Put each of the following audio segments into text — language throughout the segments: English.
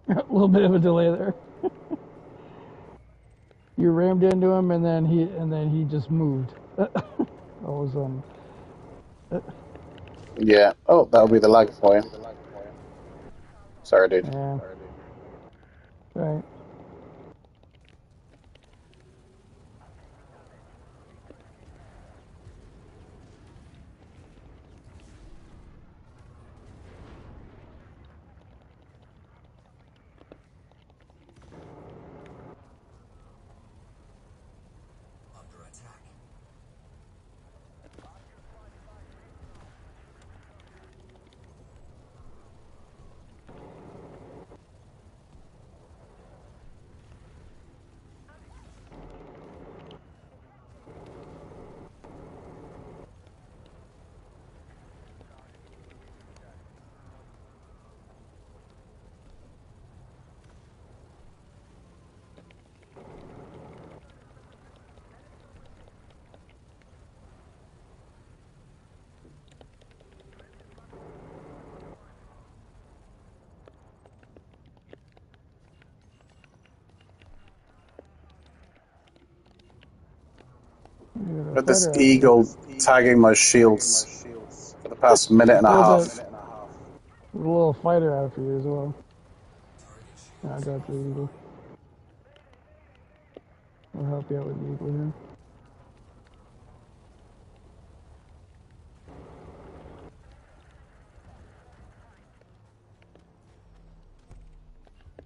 A little bit of a delay there. You rammed into him, and then he just moved. All of a sudden. Yeah. Oh, that'll be the lag for you. Sorry, dude. Yeah. Right. You got a But this fighter out there. eagle tagging my shields for the past minute and a There was half. a little fighter out for you as well. I got the eagle. I'll help you out with the eagle here.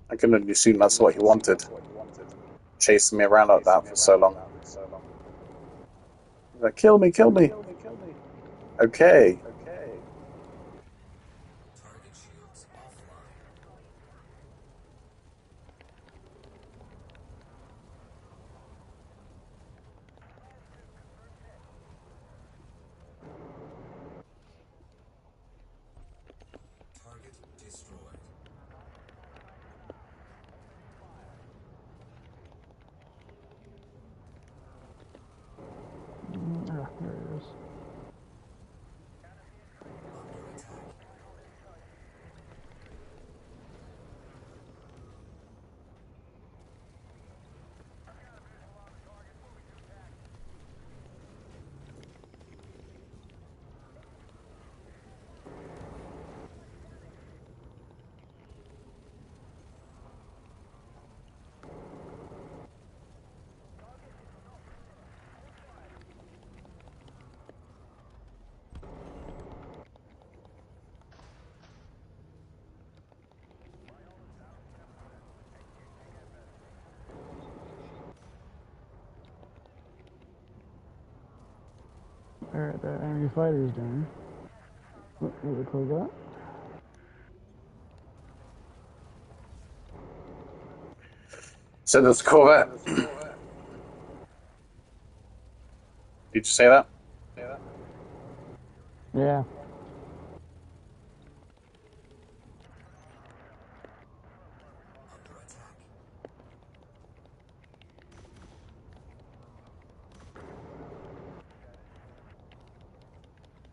I can only assume that's what he wanted. Chasing me around like that for so long. He's like, kill me, kill me. Okay. Ah, there it is. Alright, that enemy fighter is down. What do they call that? So there's a Corvette. Did you say that? Yeah.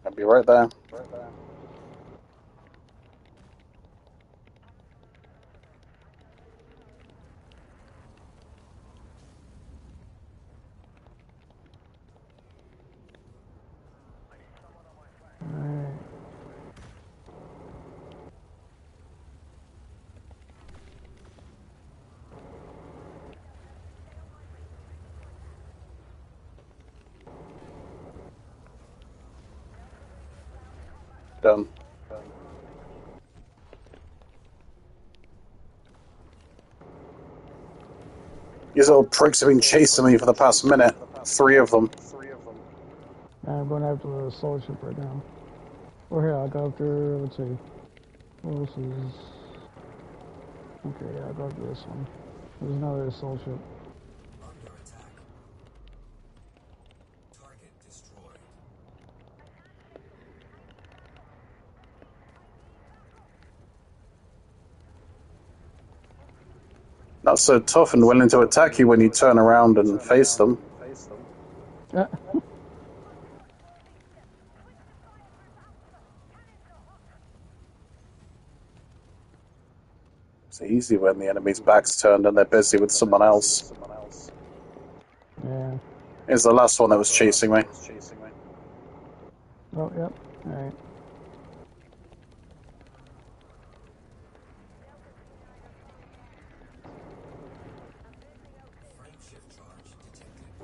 I'll be right there. Alright. Done. These little pricks have been chasing me for the past minute. 3 of them. I'm going after the assault ship right now. Or here, I'll go after, let's see. Well, this is... Okay, yeah, I'll go after this one. There's another assault ship. Not so tough and willing to attack you when you turn around and face them. Ah, It's easy when the enemy's back's turned and they're busy with someone else. Yeah. Here's the last one that was chasing me. Oh, yep. Alright.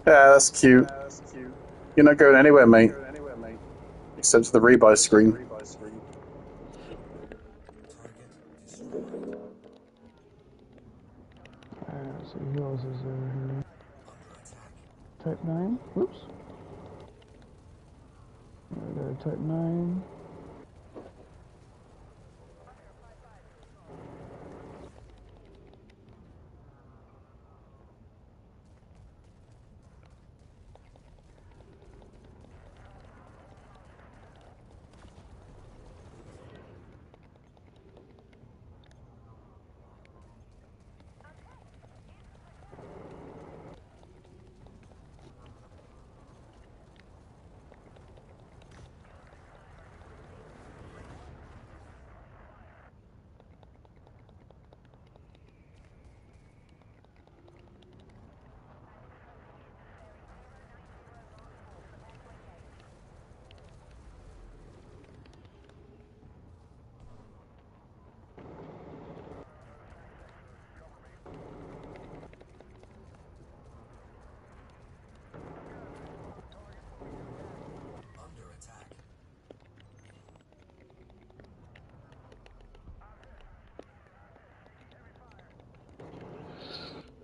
Yeah, that's cute. You're not going anywhere, mate. Except to the rebuy screen. Alright, let's see who else is there here. Type 9. Whoops. I got a Type 9.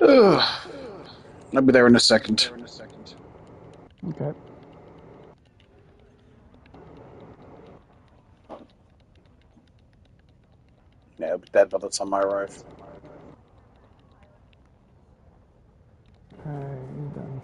Ugh. I'll be there in a second. Okay. Yeah, I'll be dead by the time I arrive. Alright, he's done.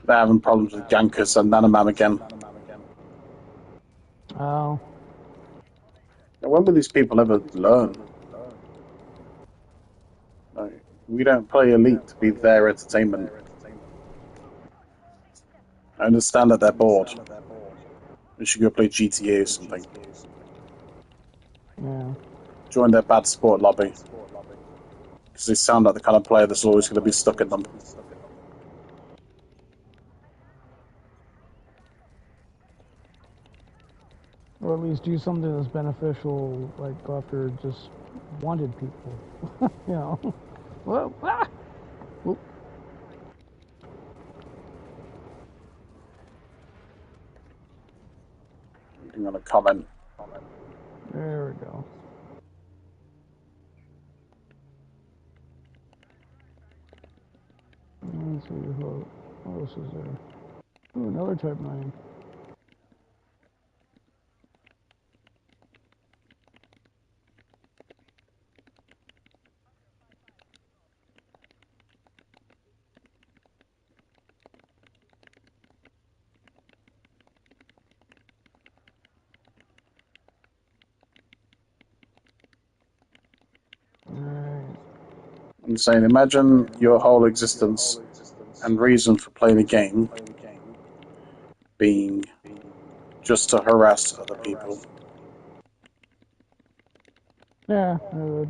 They're having problems with Gankers and Nanamam again. Oh. When will these people ever learn? Like, we don't play Elite to be their entertainment. I understand that they're bored. We should go play GTA or something. Yeah. Join their bad sport lobby. Because they sound like the kind of player that's always going to be stuck in them. Or at least do something that's beneficial, like go after just wanted people. You know. Whoa. Ah! Whoop. I'm going to comment. There we go. Let's see what else is there. Ooh, another Type 9. Alright. I'm saying, imagine your whole existence and reason for playing a game being just to harass other people. Yeah,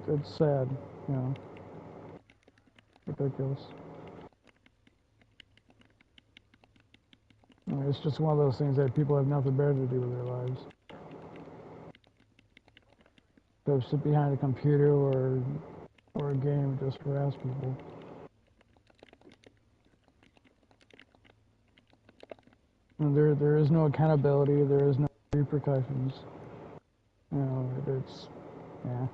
it's sad, you know. Ridiculous. I mean, it's just one of those things that people have nothing better to do with their lives. So sit behind a computer or or a game just harass people. And there is no accountability. There is no repercussions. You know, it's yeah.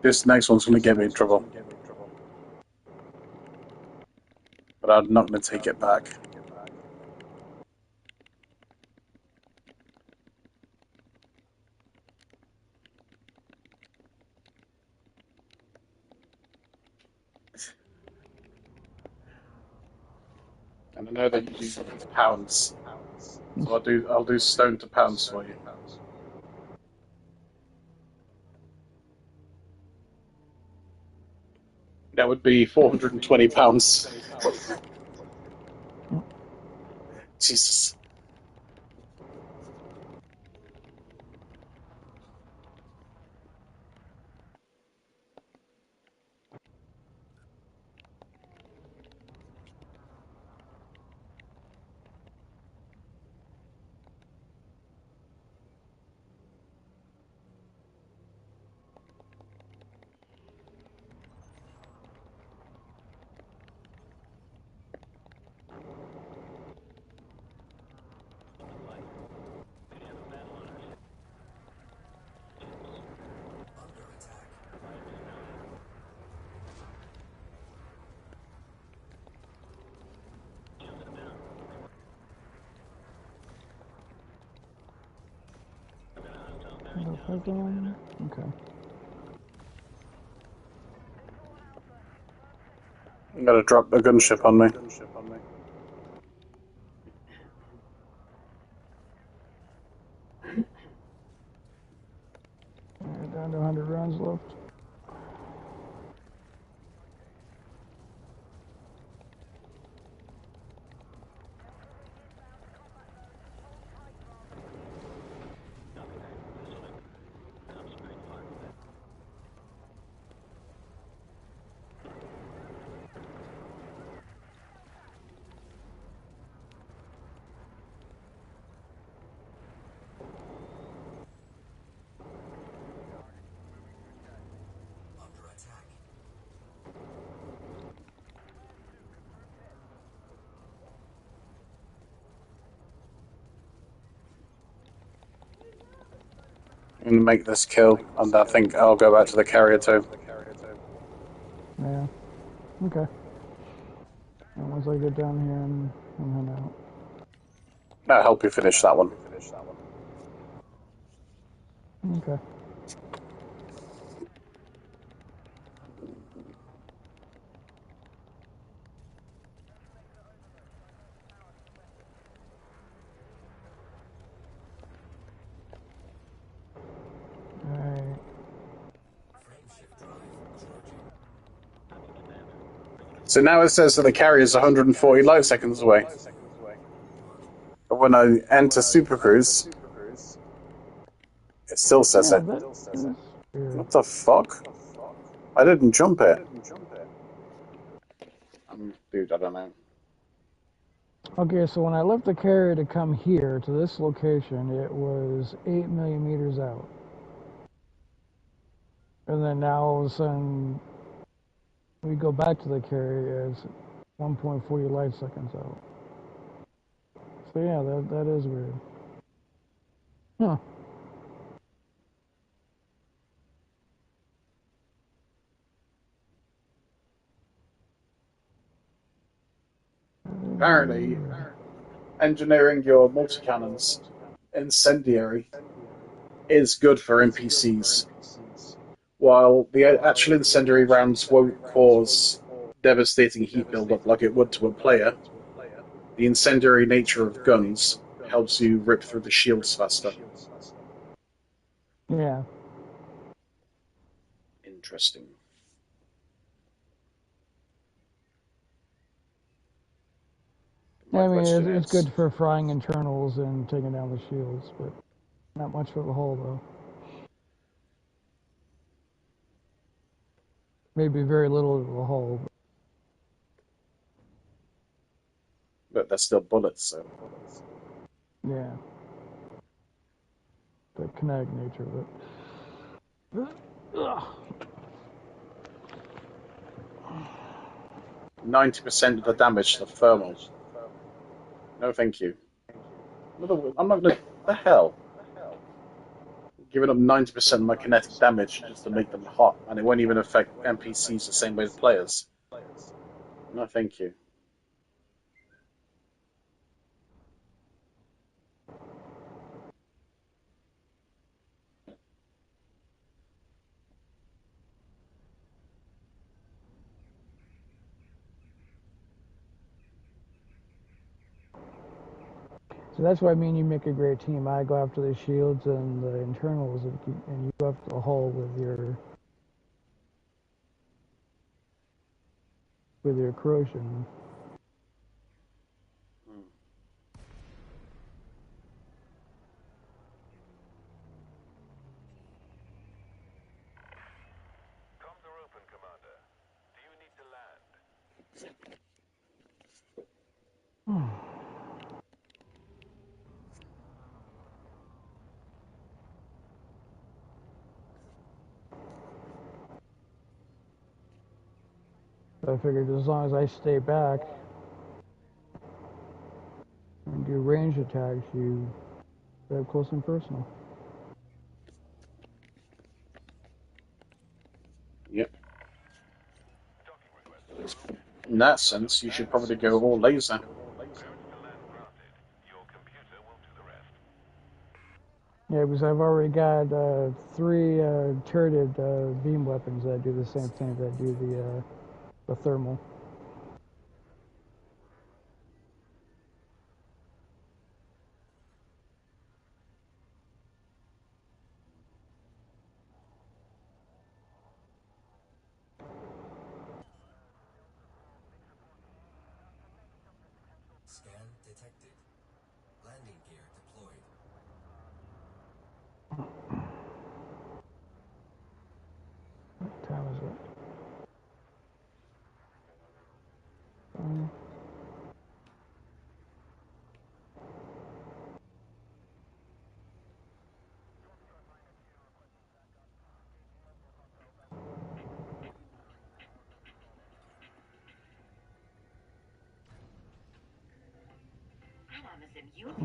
This next one's going to get me in trouble. But I'm not going to take it back. And I know that you use pounds. So I'll do stone to pounds for you. That would be £420. Jesus. Okay. I'm going to drop a gunship on me. Alright, down to 100 rounds left. I'm going to make this kill, and I think I'll go back to the carrier too. Yeah. Okay. And once I get down here, I'm head out. I'll help you finish that one. Okay. Alright. So now it says that the carrier is 140 light seconds away. But when I enter Super Cruise, it still says Yeah, it. that's weird. What the fuck? I didn't jump it. Dude, I don't know. Okay, so when I left the carrier to come here to this location, it was 8 million meters out. And then now all of a sudden, we go back to the carrier, it's 1.40 light seconds out. So yeah, that is weird. Huh. Apparently, engineering your multi-cannons incendiary is good for NPCs, while the actual incendiary rounds won't cause devastating heat buildup like it would to a player. The incendiary nature of guns helps you rip through the shields faster. Yeah. Interesting. Yeah, My I mean, question it's good is, for frying internals and taking down the shields, but not much for the hull, though. Maybe very little to the hull. but they're still bullets, so Yeah, the kinetic nature of it. Ugh. 90% of the damage to the thermal. No, thank you. I'm not gonna. The hell? Giving up 90% of my kinetic damage just to make them hot, and it won't even affect NPCs the same way as players. No, thank you. So that's why I mean you make a great team. I go after the shields and the internals, and you go after the hull with your corrosion. Hmm. Comms are open, Commander. Do you need to land? So I figured as long as I stay back and do range attacks, you get close and personal. Yep. Docking request approved. In that sense, you should probably go all laser. Clearance to land granted. Your computer will do the rest. Yeah, because I've already got 3 turreted beam weapons that do the same thing that do the thermal. Scan detected. Landing gear deployed. What time is it?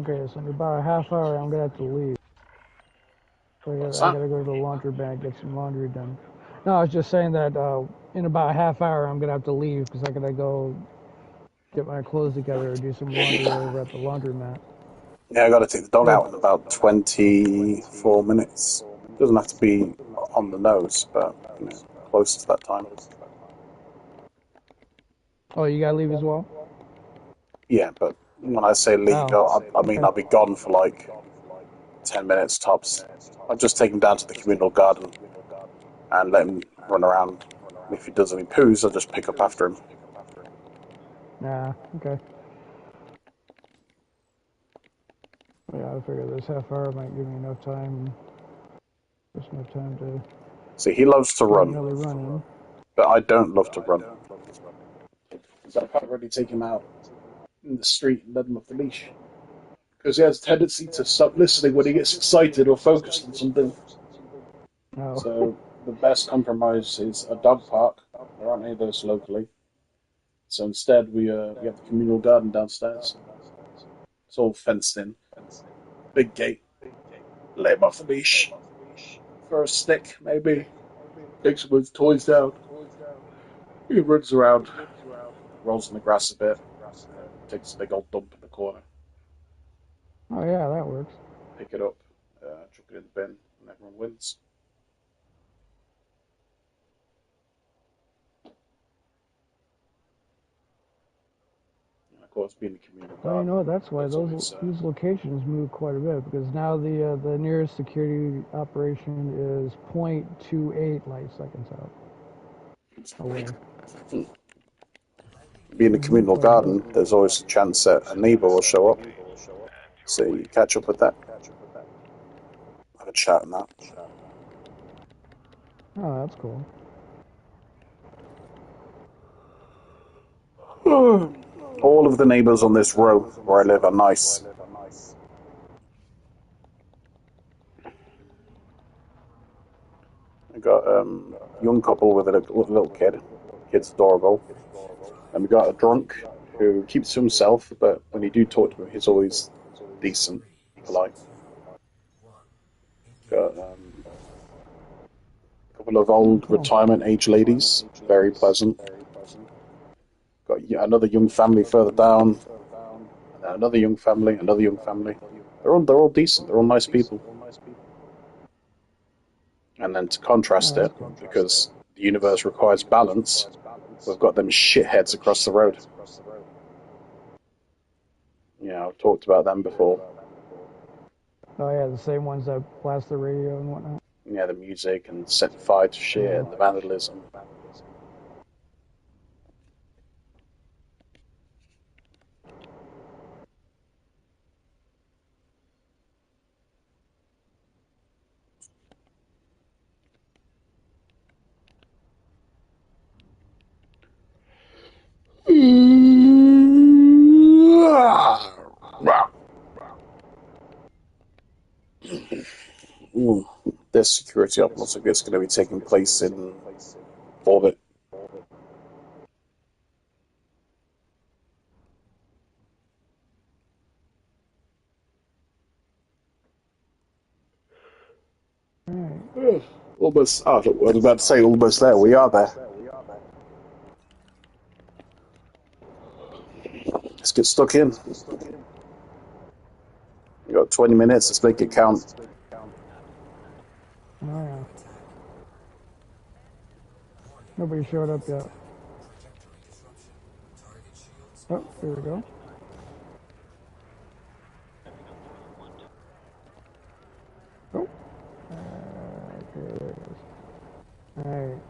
Okay, so in about a half hour, I'm gonna have to leave. So What's I that? gotta go to the laundromat, get some laundry done. No, I was just saying that in about a half hour, I'm gonna have to leave because I gotta go get my clothes together or do some laundry over at the laundromat. Yeah, I got to take the dog Yeah. out in about 24 minutes. Doesn't have to be on the nose, but close to that time. Oh, you gotta leave as well? Yeah, but when I say leave, Oh, I mean okay. I'll be gone for like 10 minutes tops. I'll just take him down to the communal garden and let him run around. If he does any poos, I'll just pick up after him. Nah, okay. Yeah, I figure this half hour might give me enough time, just enough time to See, he loves to get run, another run in. but I don't love to run. So I can't really take him out in the street and let him off the leash. Because he has a tendency to stop listening when he gets excited or focused on something. Oh, So the best compromise is a dog park. There aren't any of those locally. So instead, we have the communal garden downstairs. It's all fenced in. Big gate. Let him off the leash. For a stick, maybe. Takes some of his toys down. He runs around, rolls in the grass a bit, and then takes a big old dump in the corner. oh yeah, that works. Pick it up, chuck it in the bin, and everyone wins. And of course, being a communal Well, you garden, know what? That's why there's always these locations move quite a bit, because now the nearest security operation is 0.28 light seconds out away. being a It's moved communal quite a garden. bit. There's always a chance that a neighbor will show up, so you catch up with that. Have a chat and that. Oh, that's cool. All of the neighbors on this row where I live are nice. I got a young couple with a little kid. Kid's adorable. And we got a drunk who keeps to himself, but when you do talk to him, he's always decent, polite. Got a couple of old retirement age ladies, very pleasant. Got another young family further down, and then another young family, another young family. They're all decent. They're all nice people. And then to contrast it, because the universe requires balance, we've got them shitheads across the road. Yeah, I've talked about them before. Oh yeah, the same ones that blast the radio and whatnot. Yeah, the music and set fire to shit and the vandalism. This security op looks like it's going to be taking place in orbit. Almost. Oh, I was about to say almost there. We are there. Let's get stuck in. We got 20 minutes. Let's make it count. Oh yeah. Nobody showed up yet. Oh, here we go. Oh. Okay, there it is. Alright.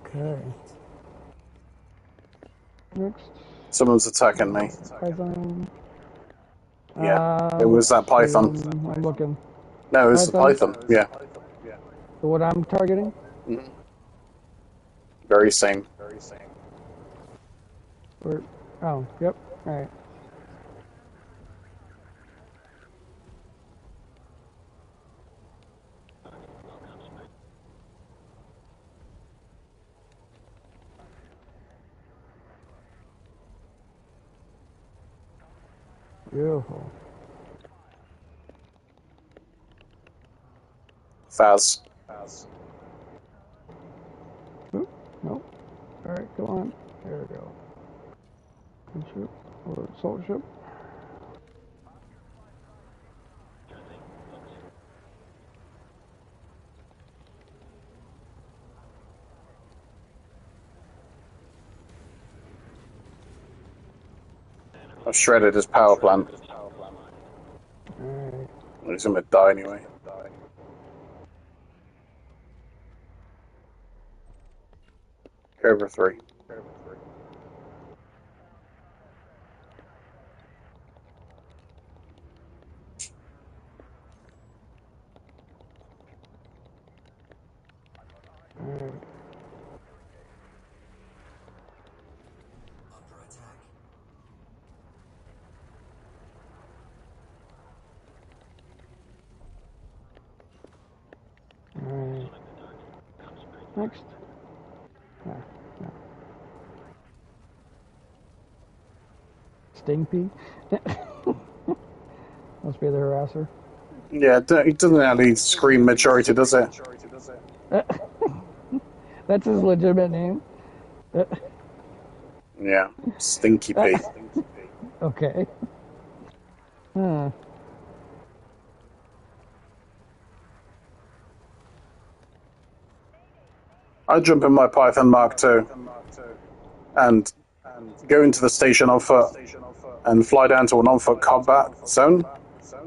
Okay. Next. Someone's attacking me. Python. Yeah, it was that python. I'm looking. No, it was the python. Yeah. The what I'm targeting? Mm-hmm. Very same. Or, oh, yep. Alright. Beautiful. Faz. Oop, nope. Alright, come on. There we go. Good ship. Or assault ship. I've shredded his power plant. Alright. He's gonna die anyway. Cover 3. Alright. Under attack. Alright. Next. Ah, no. Stingpy? Must be the harasser. Yeah, it doesn't actually scream majority, does it? That's his legitimate name. Yeah, Stinky P. Okay. Hmm. I jump in my Python Mark II and go into the station on foot and fly down to an on-foot combat zone,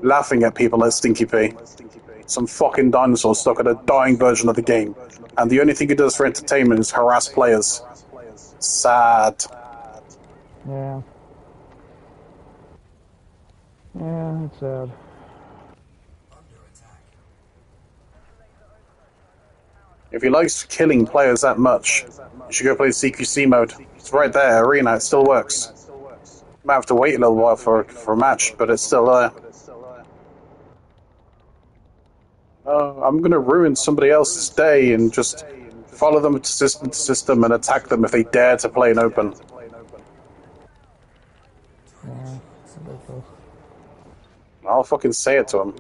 laughing at people like Stinky P. Some fucking dinosaur stuck at a dying version of the game, and the only thing he does for entertainment is harass players. Sad. Yeah. Yeah, it's sad. Under attack. If he likes killing players that much, you should go play CQC mode. It's right there, Arena, it still works. Might have to wait a little while for a match, but it's still there. I'm going to ruin somebody else's day and just follow them to system and attack them if they dare to play an open. Yeah, ridiculous. I'll fucking say it to them.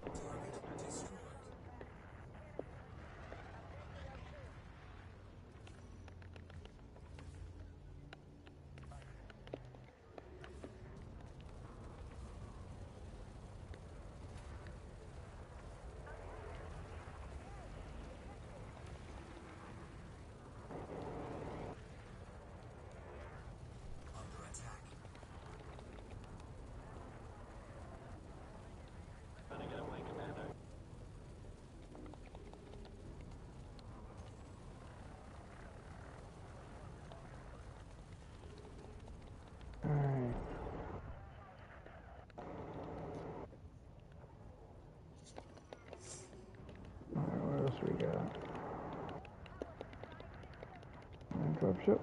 Target destroyed. Under attack. Alright. Alright, what else we got? Dropship.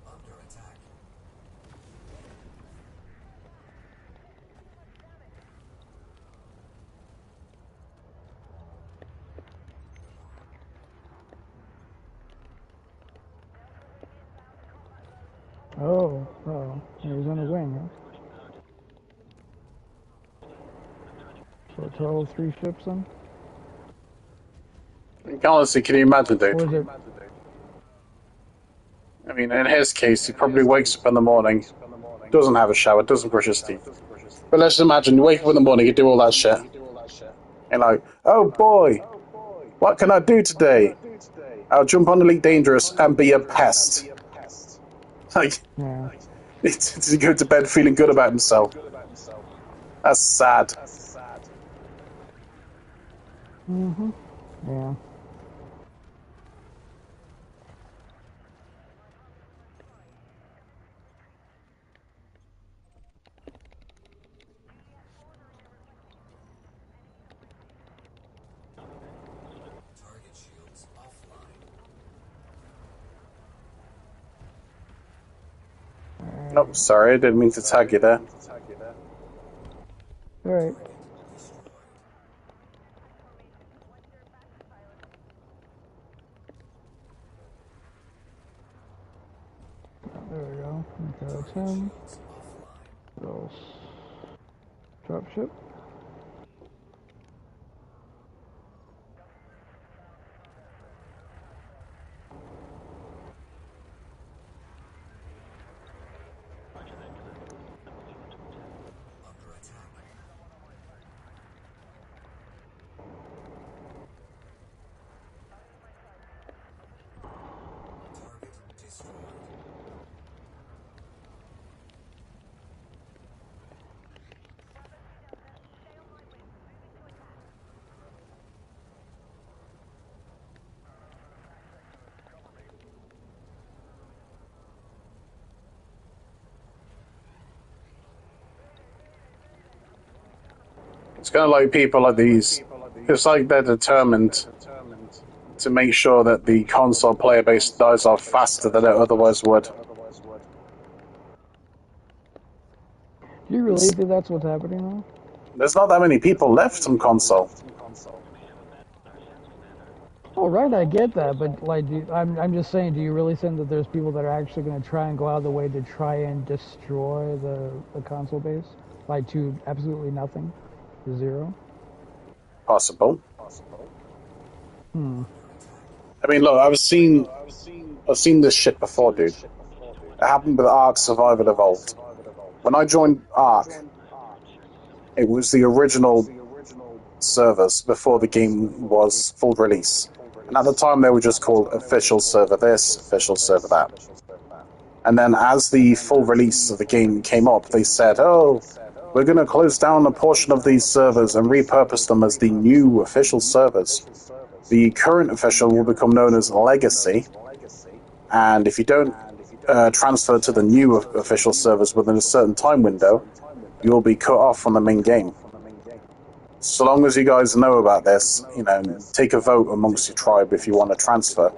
Under attack. Oh, he was on the wing, huh? So a total of 3 ships then? Honestly, can you imagine, dude? Or is it? I mean, in his case, he probably wakes up in the morning, doesn't have a shower, doesn't brush his teeth. But let's imagine you wake up in the morning, you do all that shit. And like, oh boy, what can I do today? I'll jump on Elite Dangerous and be a pest. Like, Yeah. to go to bed feeling good about himself. That's sad. Mm-hmm. Yeah. Target shields offline. Oh, sorry, I didn't mean to tag you there. Alright. Target destroyed. There we go. Okay, that's Target him. shields offline. What else? Dropship. Under attack. Target destroyed. It's kind of like people like these. It's like they're determined to make sure that the console player base dies off faster than it otherwise would. Do you really think that's what's happening now? There's not that many people left on console. Oh, right, I get that, but like, I'm just saying, do you really think that there's people that are actually going to try and go out of the way to try and destroy the console base, like to absolutely nothing, to zero? Possible. Hmm. I mean, look, I've seen this shit before, dude. It happened with Ark Survival Evolved. When I joined Ark, it was the original servers before the game was full release. And at the time, they were just called official server this, official server that. And then as the full release of the game came up, they said, oh, we're going to close down a portion of these servers and repurpose them as the new official servers. The current official will become known as Legacy. And if you don't transfer to the new official servers within a certain time window, you'll be cut off from the main game. So long as you guys know about this, take a vote amongst your tribe if you want to transfer.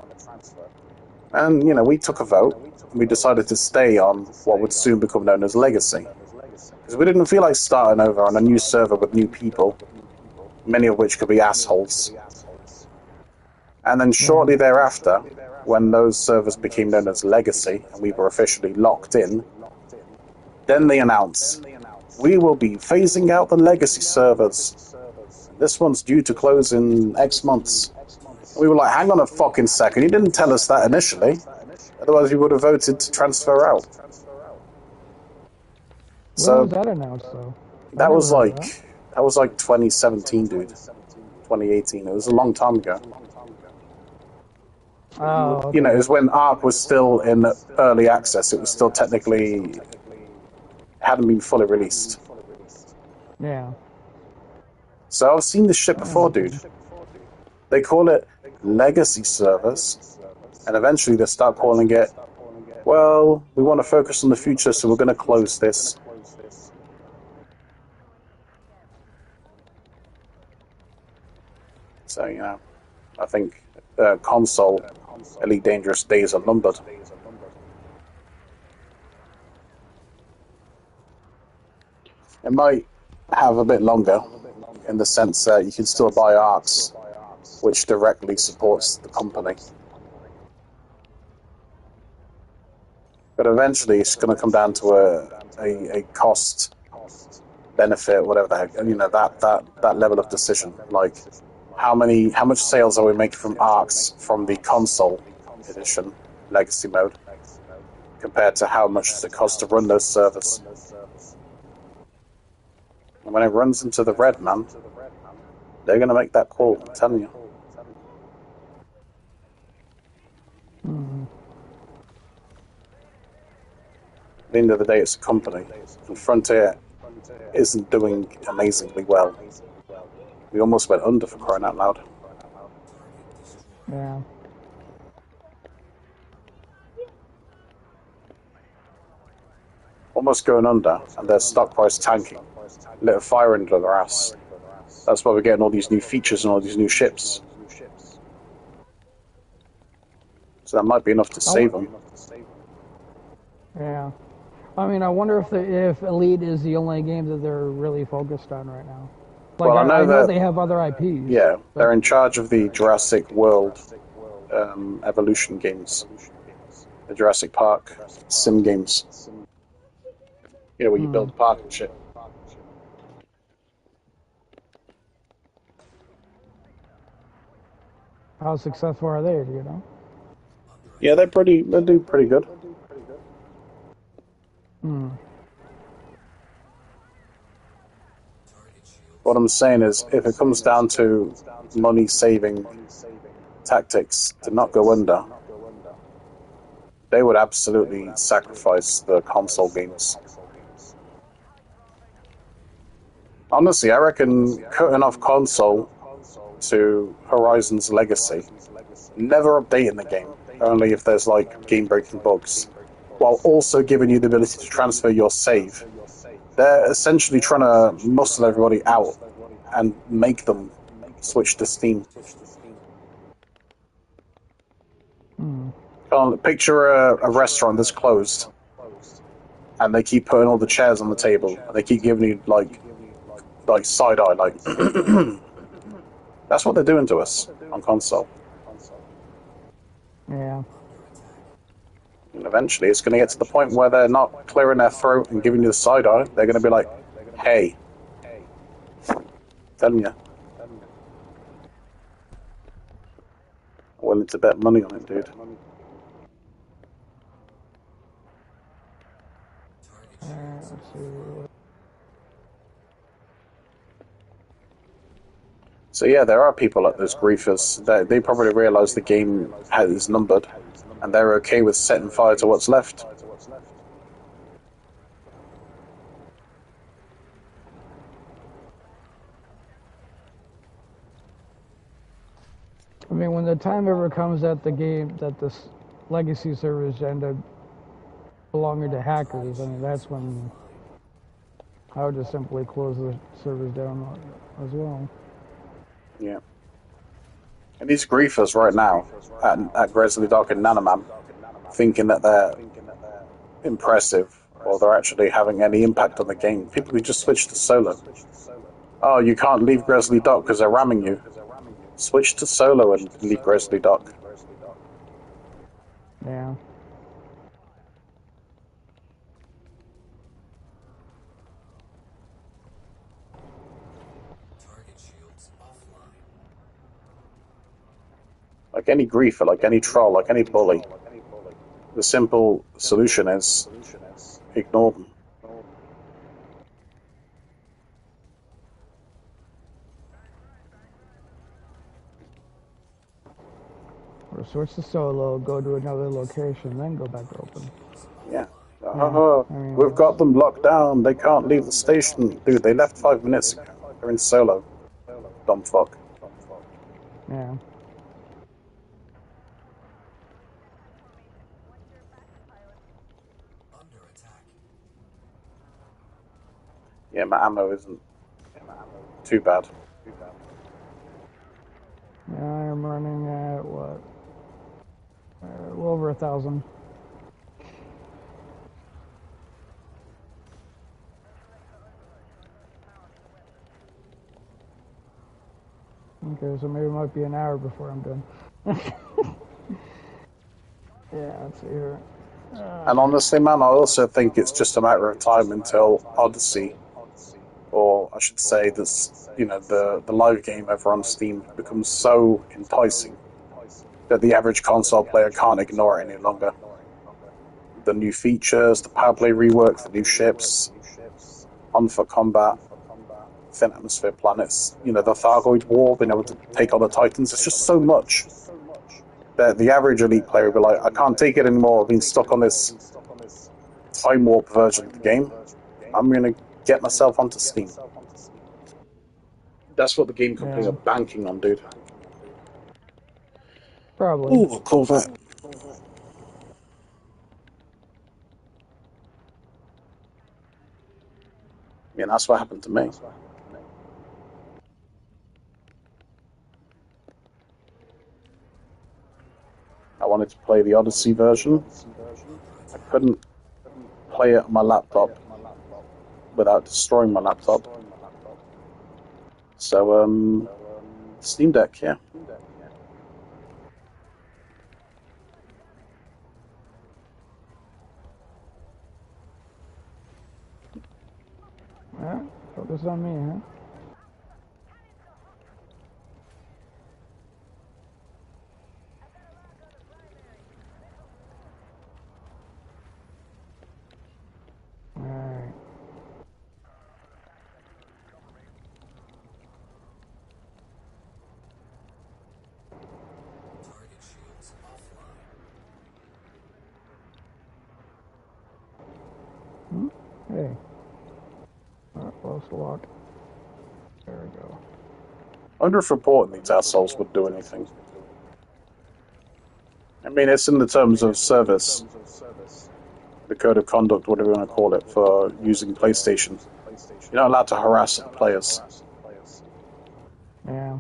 And, we took a vote. We decided to stay on what would soon become known as Legacy. Because we didn't feel like starting over on a new server with new people, many of which could be assholes. And then shortly thereafter, when those servers became known as Legacy, and we were officially locked in, then they announced, we will be phasing out the Legacy servers. This one's due to close in X months. We were like, hang on a fucking second, you didn't tell us that initially. Otherwise, we would have voted to transfer out. When was that announced, though? That was like 2017, dude. 2018. It was a long time ago. Oh, okay. It was when Ark was still in early access. It was still technically hadn't been fully released. Yeah. So I've seen this shit before, dude. They call it legacy servers, and eventually they start calling it, well, we want to focus on the future, so we're going to close this. So, I think console Elite Dangerous days are numbered. It might have a bit longer, in the sense that you can still buy Arcs, which directly supports the company. But eventually it's going to come down to a cost benefit, whatever the heck, that level of decision. Like, how much sales are we making from Arcs from the console edition, legacy mode, compared to how much does it cost to run those servers? And when it runs into the red, man, they're going to make that call, I'm telling you. At the end of the day, it's a company, and Frontier isn't doing amazingly well. We almost went under, for crying out loud. Yeah. Almost going under, and their stock price tanking. Lit a fire under their ass. That's why we're getting all these new features and all these new ships. So that might be enough to save them. Yeah. I mean, I wonder if Elite is the only game that they're really focused on right now. Like, Well, I know that they have other IPs. Yeah, they're in charge of the Jurassic World Evolution games. The Jurassic Park sim games. Where you build a park and shit. How successful are they, do you know? Yeah, they do pretty good. What I'm saying is, if it comes down to money-saving tactics to not go under, they would absolutely sacrifice the console games. Honestly, I reckon cutting off console to Horizon's Legacy, never updating the game, only if there's like game-breaking bugs, while also giving you the ability to transfer your save. They're essentially trying to muscle everybody out and make them switch to Steam. Picture a restaurant that's closed, and they keep putting all the chairs on the table, and they keep giving you like side eye, like that's what they're doing to us on console. Yeah. And eventually, it's going to get to the point where they're not clearing their throat and giving you the side eye. They're going to be like, "Hey, telling you, willing to bet money on it, dude." Let's see. So yeah, there are people like those griefers. They probably realise the game is numbered, and they're okay with setting fire to what's left. I mean, when the time ever comes that the game, that this legacy servers end up belonging to hackers, I mean, that's when I would just simply close the servers down as well. Yeah. And these griefers right now at Grizzly Dog and Nanoman, thinking that they're impressive or they're actually having any impact on the game. People who just switch to solo. Oh, you can't leave Grizzly Dog because they're ramming you. Switch to solo and leave Grizzly Dog. Yeah. Like any griefer, like any troll, like any bully, the simple solution is ignore them. Or switch to solo, go to another location, then go back open. Yeah. mean, We've got them locked down. They can't leave the station. Dude, they left 5 minutes ago. They're in solo. Dumb fuck. Yeah. Yeah, my ammo isn't too bad. Yeah, I'm running at what? A little over 1,000. Okay, so maybe it might be an hour before I'm done. Yeah, let's see here. And honestly, man, I also think it's just a matter of time until Odyssey, or I should say, the live game over on Steam becomes so enticing that the average console player can't ignore it any longer. The new features, the power play rework, the new ships, on for combat, thin atmosphere planets, the Thargoid War, being able to take on the Titans. It's just so much that the average elite player will be like, I can't take it anymore. I've been stuck on this time warp version of the game. I'm going to get myself onto Steam. That's what the game companies are banking on, dude. Probably. Ooh, a Corvette. Yeah, that's what happened to me. I wanted to play the Odyssey version. I couldn't play it on my laptop without destroying my laptop. So, Steam Deck, yeah. Yeah, focus on me, huh? Alright. Target shields offline. Hey. Close lock. There we go. I wonder if reporting these assholes would do anything. I mean, it's in the terms of service, the code of conduct, whatever you want to call it, for using PlayStation. You're not allowed to harass players. Yeah.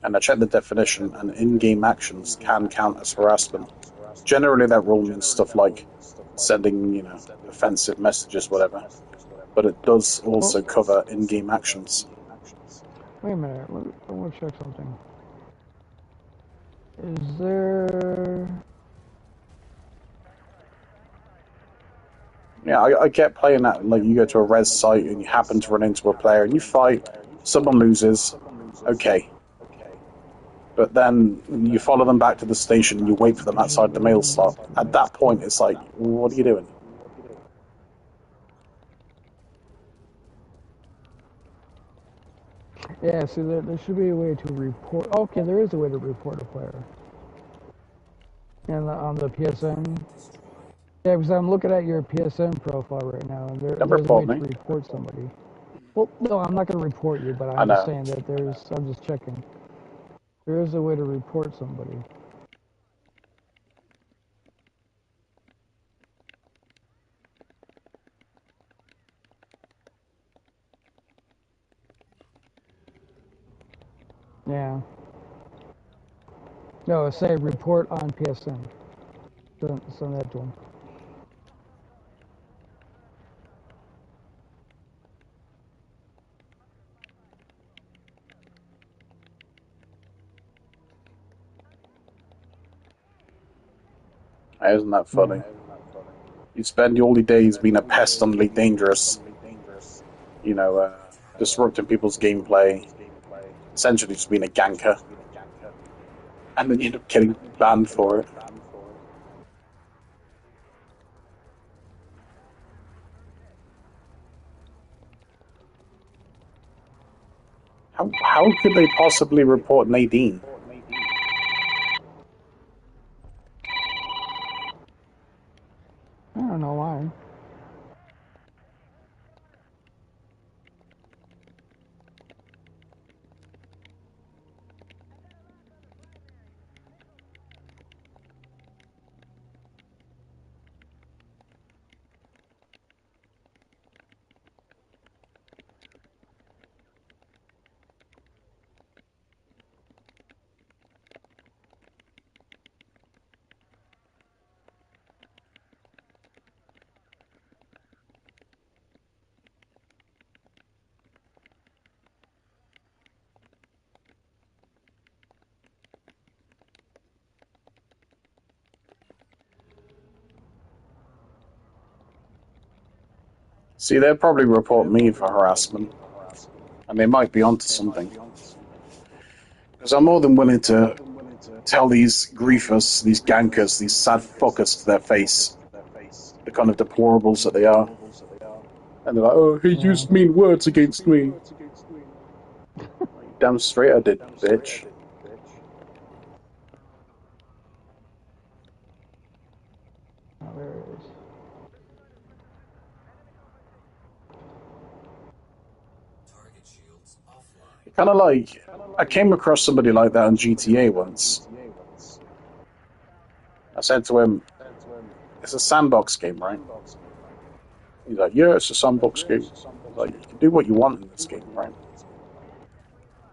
And I checked the definition, and in-game actions can count as harassment. Generally, that rule means stuff like sending, offensive messages, whatever. But it does Well, also cover in-game actions. wait a minute. I want to check something. Is there... Yeah, I get playing that. Like, you go to a res site and you happen to run into a player and you fight, someone loses, okay. But then you follow them back to the station and you wait for them outside the mail slot. At that point, it's like, what are you doing? Yeah, see, there should be a way to report... Okay, there is a way to report a player. And on the PSN... Yeah, because I'm looking at your PSN profile right now, and there's a report way me. to report somebody. Well, no, I'm not going to report you, but I I'm just know. saying that I'm just checking. There is a way to report somebody. Yeah. No, say report on PSN. Send that to him. Isn't that funny? You spend all your days being a pestilently dangerous, disrupting people's gameplay, essentially just being a ganker. And then you end up getting banned for it. How could they possibly report Nadine? I don't know why. See, they'll probably report me for harassment. And they might be onto something. Because I'm more than willing to tell these griefers, these gankers, these sad fuckers to their face the kind of deplorables that they are. And they're like, oh, he used mean words against me. Damn straight I did, bitch. Oh, there it is. Target shields offline. Kind of like, I came across somebody like that on GTA once. I said to him, it's a sandbox game, right? He's like, yeah, it's a sandbox game. He's like, you can do what you want in this game, right?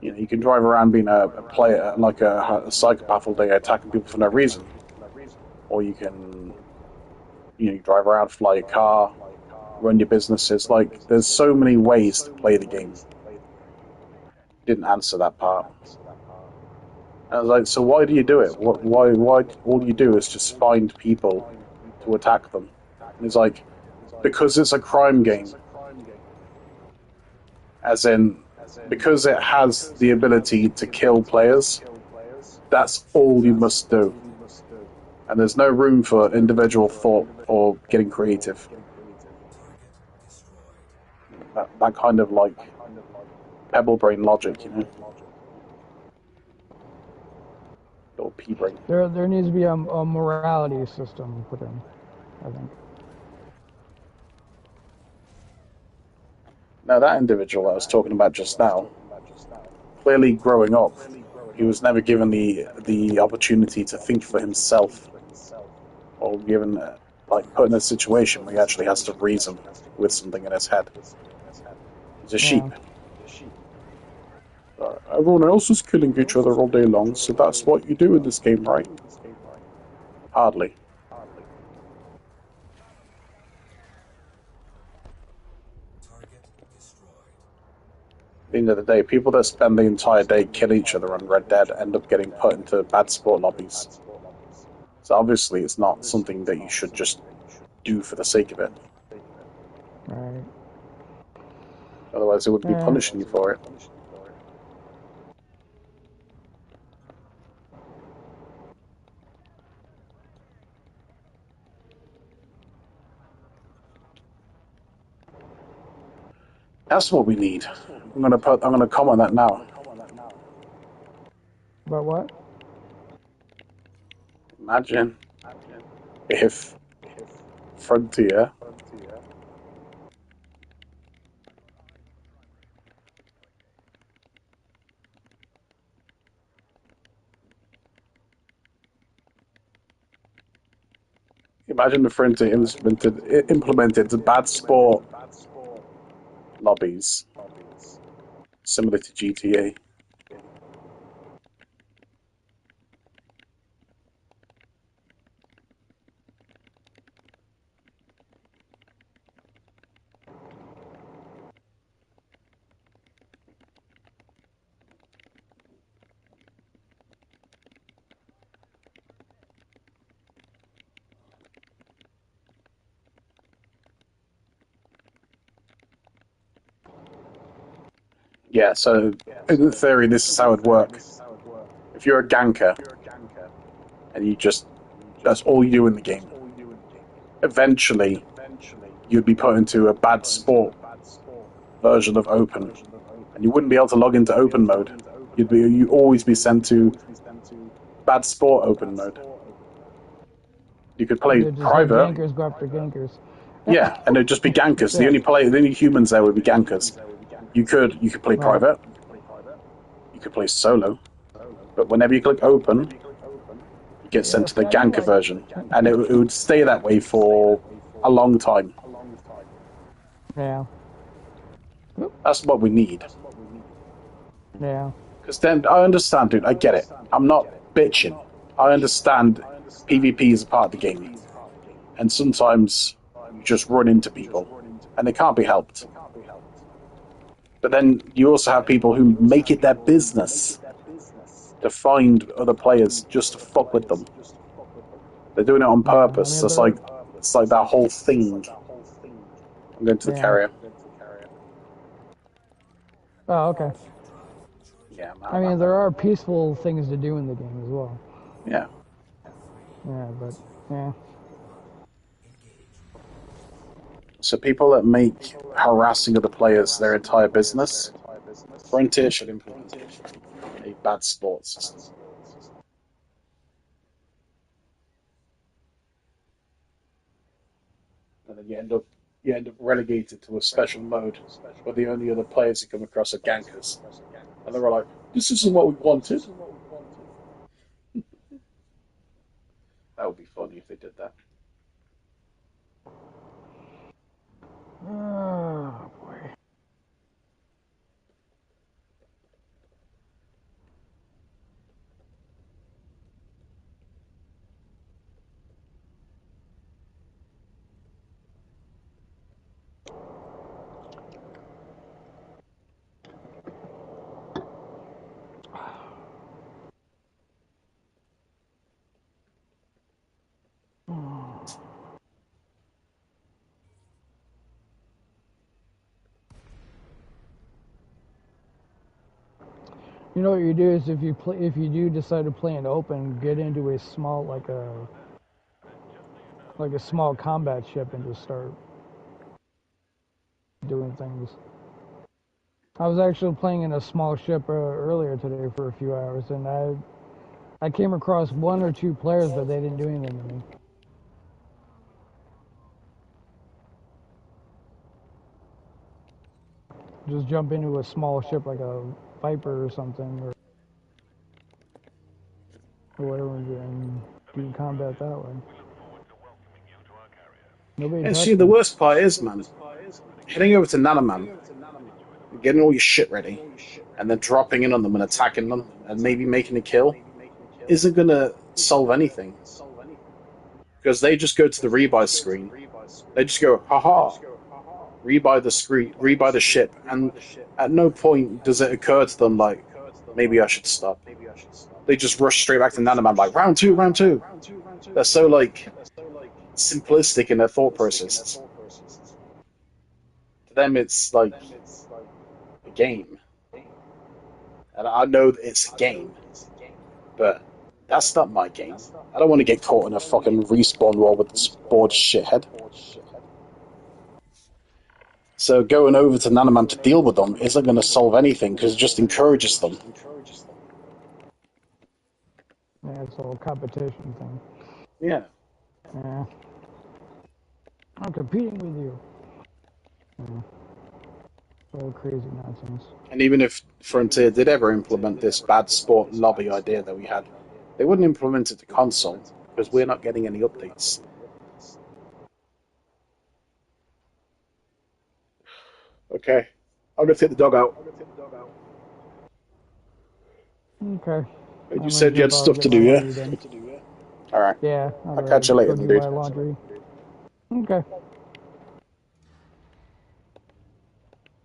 You can drive around being a player, like a psychopath all day, attacking people for no reason. Or you can, drive around, fly a car, run your businesses. Like, there's so many ways to play the game. Didn't answer that part. I was like, so why do you do it? Why all you do is just find people to attack them? And he's like, because it's a crime game. As in, because it has the ability to kill players, that's all you must do. And there's no room for individual thought or getting creative. That kind of like pebble brain logic, or pea brain. There needs to be a morality system put in, I think. Now, that individual I was talking about just now, clearly growing up, he was never given the opportunity to think for himself, or given, put in a situation where he actually has to reason with something in his head. He's a sheep. Everyone else is killing each other all day long, so that's what you do in this game, right? Hardly. Target destroyed. At the end of the day, people that spend the entire day killing each other on Red Dead end up getting put into bad sport lobbies. So obviously it's not something that you should just do for the sake of it. Right. Otherwise, it would be Yeah. punishing you for it. That's what we need. I'm gonna comment that now. But what? Imagine if Frontier imagine the Frontier implemented the bad sport lobbies similar to GTA. Yeah, so in theory, this is how it would work. If you're a ganker and that's all you do in the game, eventually you'd be put into a bad sport version of open, and you wouldn't be able to log into open mode. You always be sent to bad sport open mode. You could play They just have private, gankers go after gankers. yeah, and it'd just be gankers. Yeah. The only humans there would be gankers. You could play Right. private, you could play solo, but whenever you click open, you get sent Yeah, to the see, I don't ganker like. version, and it would stay that way for a long time. Yeah. That's what we need. Yeah. Because then I understand, dude. I get it. I'm not bitching. I understand PvP is a part of the game, and sometimes you just run into people, and they can't be helped. But then you also have people who make it their business to find other players just to fuck with them. They're doing it on Yeah. I purpose. mean, So they're. it's like that whole thing. I'm going to the Yeah. carrier. Oh, okay. Yeah, I mean, there are peaceful things to do in the game as well. yeah. Yeah, but yeah. So people that make harassing other players their entire business, Frontier should implement a bad sports system. And then you end up relegated to a special mode where the only other players you come across are gankers. And they're like, this isn't what we wanted. That would be funny if they did that. Oh boy. You know what you do is if you do decide to play in open, get into a small like a small combat ship and just start doing things. I was actually playing in a small ship earlier today for a few hours, and I came across one or two players, but they didn't do anything to me. Just jump into a small ship like a Viper or something, or whatever, and do combat that way. Nobody And see, touched the me. worst part is, man, heading over to Nanoman, getting all your shit ready, and then dropping in on them and attacking them, and maybe making a kill, isn't gonna solve anything. Because they just go to the rebuy screen. They just go, haha, rebuy the screen, rebuy the ship, and at no point does it occur to them like, maybe I should stop. They just rush straight back to Nanoman like round two, round two. They're so like simplistic in their thought processes. To them, it's like a game, and I know that it's a game, but that's not my game. I don't want to get caught in a fucking respawn war with this bored shithead. So going over to Nanoman to deal with them isn't going to solve anything because it just encourages them. Yeah, it's all competition thing. Yeah. Yeah. I'm competing with you. Yeah. All crazy nonsense. And even if Frontier did ever implement this bad sport lobby idea that we had, they wouldn't implement it to console because we're not getting any updates. Okay, I'm gonna take the dog out. Okay. You said you had stuff to do, yeah? Alright. Yeah. I'll catch you later, go do dude. my laundry. Okay.